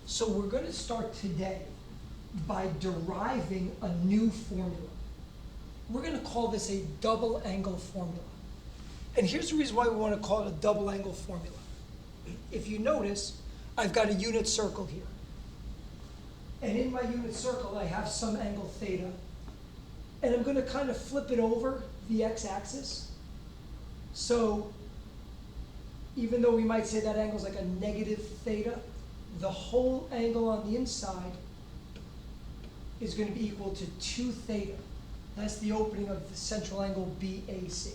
So we're going to start today by deriving a new formula. We're going to call this a double angle formula. And here's the reason why we want to call it a double angle formula. If you notice, I've got a unit circle here. And in my unit circle, I have some angle theta. And I'm going to kind of flip it over the x-axis. So even though we might say that angle is like a negative theta, the whole angle on the inside is going to be equal to 2 theta. That's the opening of the central angle BAC.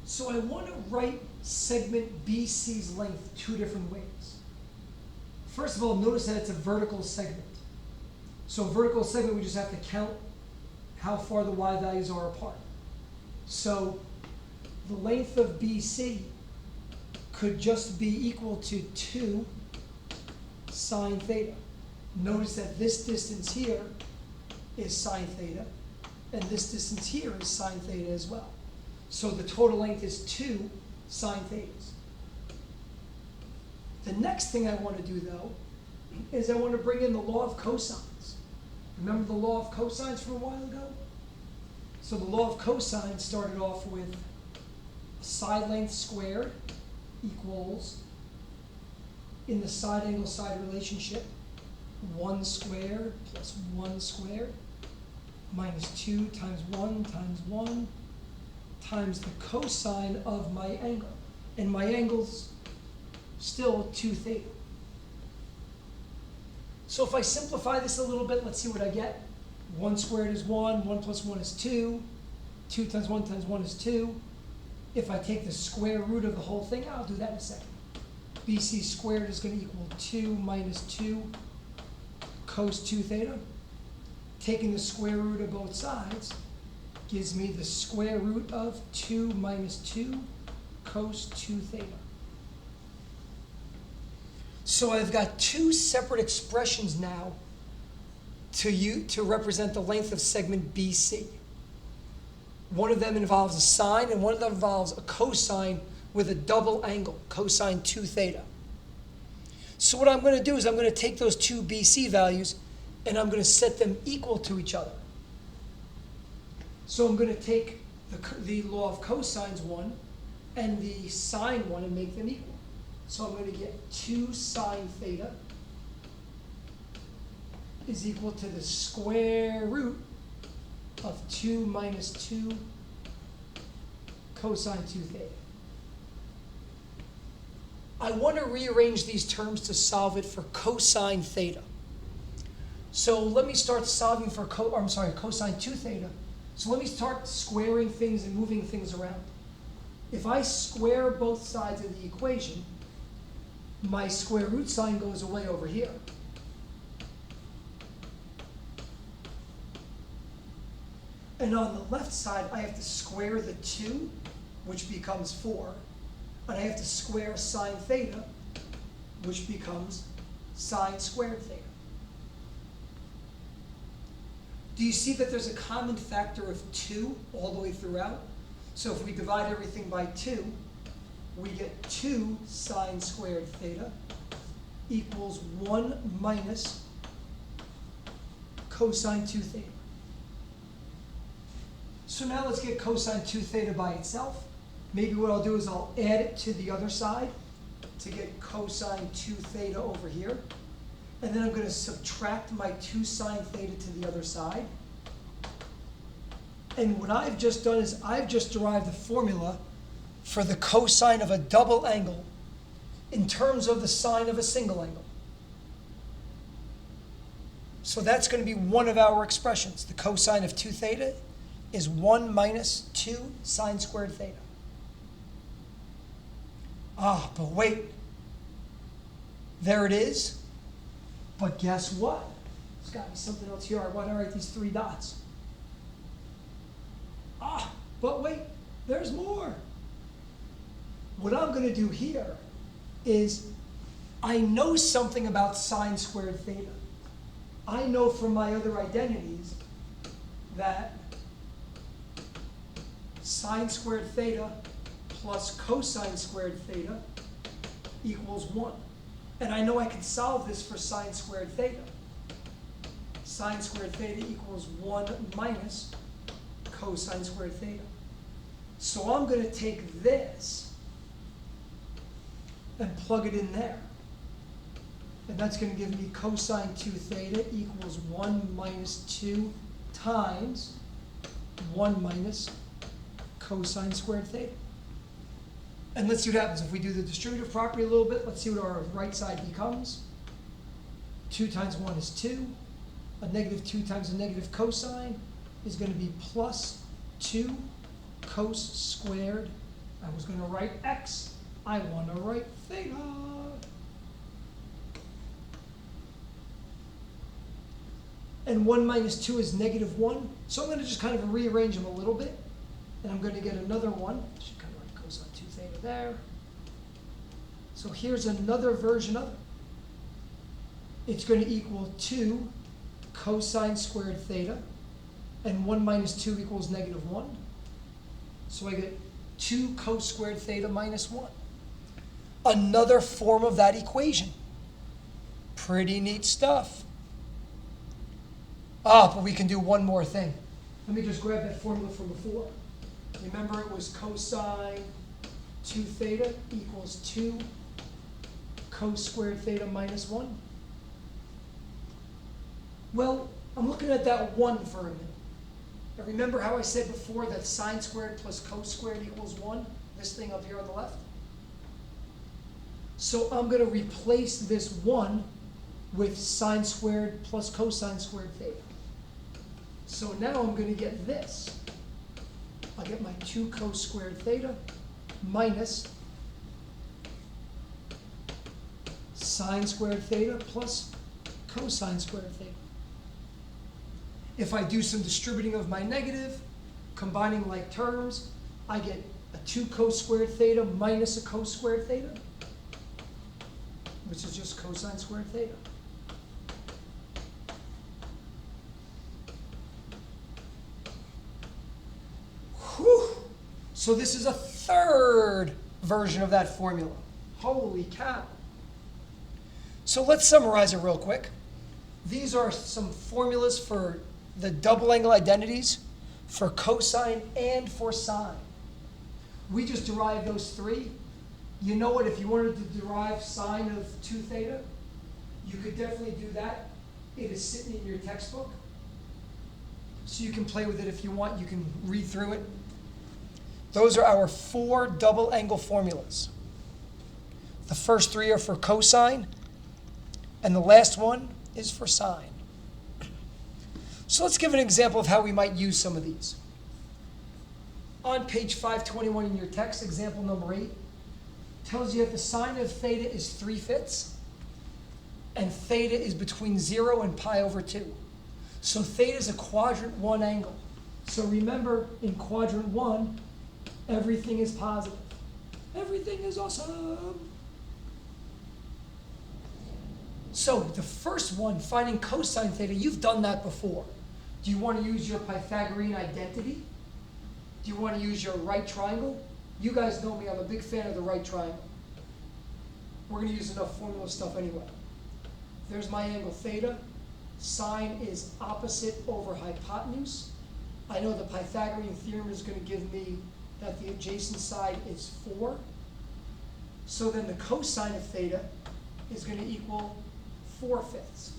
So I want to write segment BC's length 2 different ways. First of all, notice that it's a vertical segment. So a vertical segment, we just have to count how far the y values are apart. So the length of BC could just be equal to 2 sine theta. Notice that this distance here is sine theta, and this distance here is sine theta as well. So the total length is 2 sine thetas. The next thing I want to do, though, is I want to bring in the law of cosines. Remember the law of cosines from a while ago? So the law of cosines started off with side length squared equals, in the side angle side relationship, 1 squared plus 1 squared minus 2 times 1 times 1 times the cosine of my angle. And my angle's still 2 theta. So if I simplify this a little bit, let's see what I get. 1 squared is 1, 1 plus 1 is 2, 2 times 1 is 2. If I take the square root of the whole thing, I'll do that in a second. BC squared is going to equal 2 minus 2 cos 2 theta. Taking the square root of both sides gives me the square root of 2 minus 2 cos 2 theta. So I've got 2 separate expressions now to represent the length of segment BC. One of them involves a sine, and one of them involves a cosine with a double angle, cosine 2 theta. So what I'm going to do is I'm going to take those 2 BC values and I'm going to set them equal to each other. So I'm going to take the law of cosines one and the sine one and make them equal. So I'm going to get 2 sine theta is equal to the square root of 2 minus 2 cosine 2 theta. I want to rearrange these terms to solve it for cosine theta. So let me start solving for cosine 2 theta. So let me start squaring things and moving things around. If I square both sides of the equation, my square root sign goes away over here. And on the left side, I have to square the 2, which becomes 4. And I have to square sine theta, which becomes sine squared theta. Do you see that there's a common factor of 2 all the way throughout? So if we divide everything by 2, we get 2 sine squared theta equals 1 minus cosine 2 theta. So now let's get cosine 2 theta by itself. Maybe what I'll do is I'll add it to the other side to get cosine 2 theta over here. And then I'm going to subtract my 2 sine theta to the other side. And what I've just done is I've just derived the formula for the cosine of a double angle in terms of the sine of a single angle. So that's going to be one of our expressions. The cosine of 2 theta is 1 minus 2 sine squared theta. Ah, but wait. There it is. But guess what? There's got to be something else here. I want to write these 3 dots. Ah, but wait. There's more. What I'm going to do here is I know something about sine squared theta. I know from my other identities that sine squared theta plus cosine squared theta equals 1. And I know I can solve this for sine squared theta. Sine squared theta equals 1 minus cosine squared theta. So I'm going to take this and plug it in there. And that's going to give me cosine 2 theta equals 1 minus 2 times 1 minus cosine squared theta. And let's see what happens. If we do the distributive property a little bit, let's see what our right side becomes. 2 times 1 is 2. A negative 2 times a negative cosine is going to be plus 2 cos squared. I was going to write x. I want to write theta. And 1 minus 2 is negative 1. So I'm going to just kind of rearrange them a little bit. And I'm going to get another one. I should kind of write cosine 2 theta there. So here's another version of it. It's going to equal 2 cosine squared theta. And 1 minus 2 equals negative 1. So I get 2 cos squared theta minus 1. Another form of that equation. Pretty neat stuff. But we can do one more thing. Let me just grab that formula from before. Remember, it was cosine 2 theta equals 2 cos squared theta minus 1. Well, I'm looking at that 1 for a minute. Now remember how I said before that sine squared plus cos squared equals 1? This thing up here on the left? So I'm going to replace this 1 with sine squared plus cosine squared theta. So now I'm going to get this. I'll get my 2 cos squared theta minus sine squared theta plus cosine squared theta. If I do some distributing of my negative, combining like terms, I get a 2 cos squared theta minus a cos squared theta, which is just cosine squared theta. Whew. So this is a third version of that formula. Holy cow. So let's summarize it real quick. These are some formulas for the double angle identities for cosine and for sine. We just derived those 3. You know what, if you wanted to derive sine of 2 theta, you could definitely do that. It is sitting in your textbook. So you can play with it if you want. You can read through it. Those are our 4 double angle formulas. The first 3 are for cosine, and the last one is for sine. So let's give an example of how we might use some of these. On page 521 in your text, example number 8, tells you that the sine of theta is 3/5, and theta is between 0 and pi over 2. So theta is a quadrant 1 angle. So remember, in quadrant 1, everything is positive. Everything is awesome. So the first one, finding cosine theta, you've done that before. Do you want to use your Pythagorean identity? Do you want to use your right triangle? You guys know me, I'm a big fan of the right triangle. We're going to use enough formula stuff anyway. There's my angle theta. Sine is opposite over hypotenuse. I know the Pythagorean theorem is going to give me that the adjacent side is 4. So then the cosine of theta is going to equal 4/5.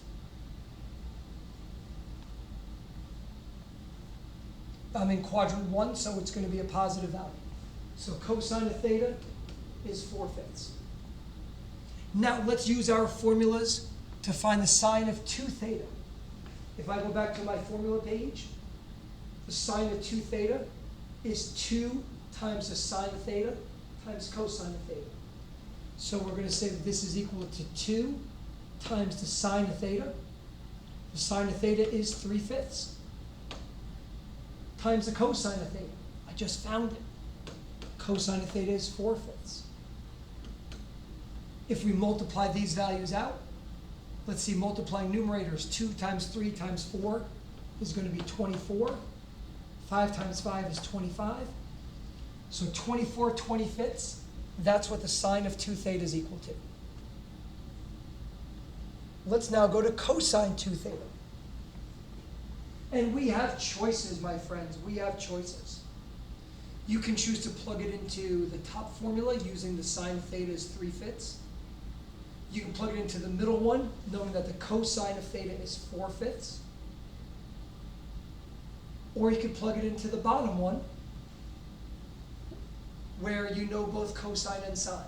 I'm in quadrant 1, so it's going to be a positive value. So cosine of theta is 4/5. Now let's use our formulas to find the sine of 2 theta. If I go back to my formula page, the sine of 2 theta is 2 times the sine of theta times cosine of theta. So we're going to say that this is equal to 2 times the sine of theta. The sine of theta is 3/5 times the cosine of theta. I just found it. Cosine of theta is 4/5. If we multiply these values out, let's see, multiplying numerators, 2 times 3 times 4 is going to be 24. 5 times 5 is 25. So 24/25, that's what the sine of 2 theta is equal to. let's now go to cosine 2 theta. And we have choices, my friends. We have choices. You can choose to plug it into the top formula using the sine theta as 3/5. You can plug it into the middle one, knowing that the cosine of theta is 4/5. Or you can plug it into the bottom one, where you know both cosine and sine.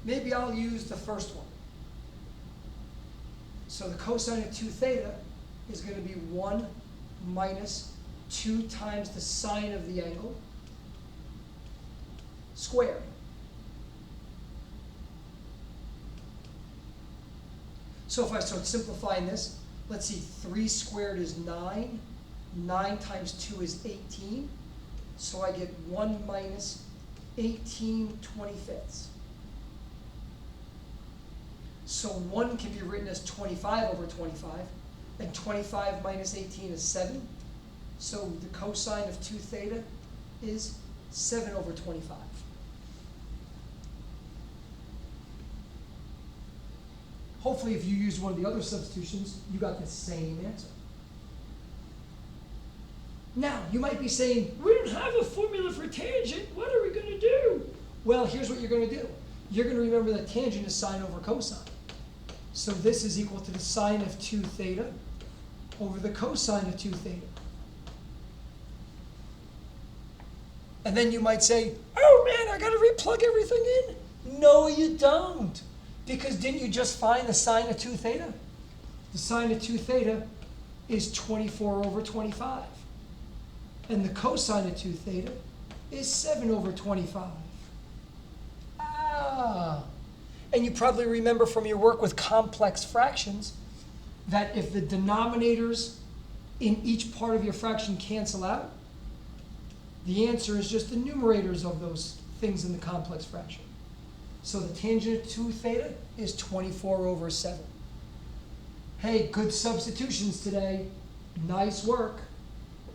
Maybe I'll use the first one. So the cosine of 2 theta is going to be 1 minus 2 times the sine of the angle squared. So if I start simplifying this, let's see, 3 squared is 9. 9 times 2 is 18. So I get 1 minus 18/25. So 1 can be written as 25/25, and 25 minus 18 is 7. So the cosine of 2 theta is 7/25. Hopefully, if you used one of the other substitutions, you got the same answer. Now, you might be saying, we don't have a formula for tangent. What are we going to do? Well, here's what you're going to do. You're going to remember that tangent is sine over cosine. So this is equal to the sine of 2 theta over the cosine of 2 theta. And then you might say, oh man, I got to replug everything in. No, you don't. Because didn't you just find the sine of 2 theta? The sine of 2 theta is 24/25. And the cosine of 2 theta is 7/25. Ah. And you probably remember from your work with complex fractions that if the denominators in each part of your fraction cancel out, the answer is just the numerators of those things in the complex fraction. So the tangent of 2 theta is 24/7. Hey, good substitutions today. Nice work.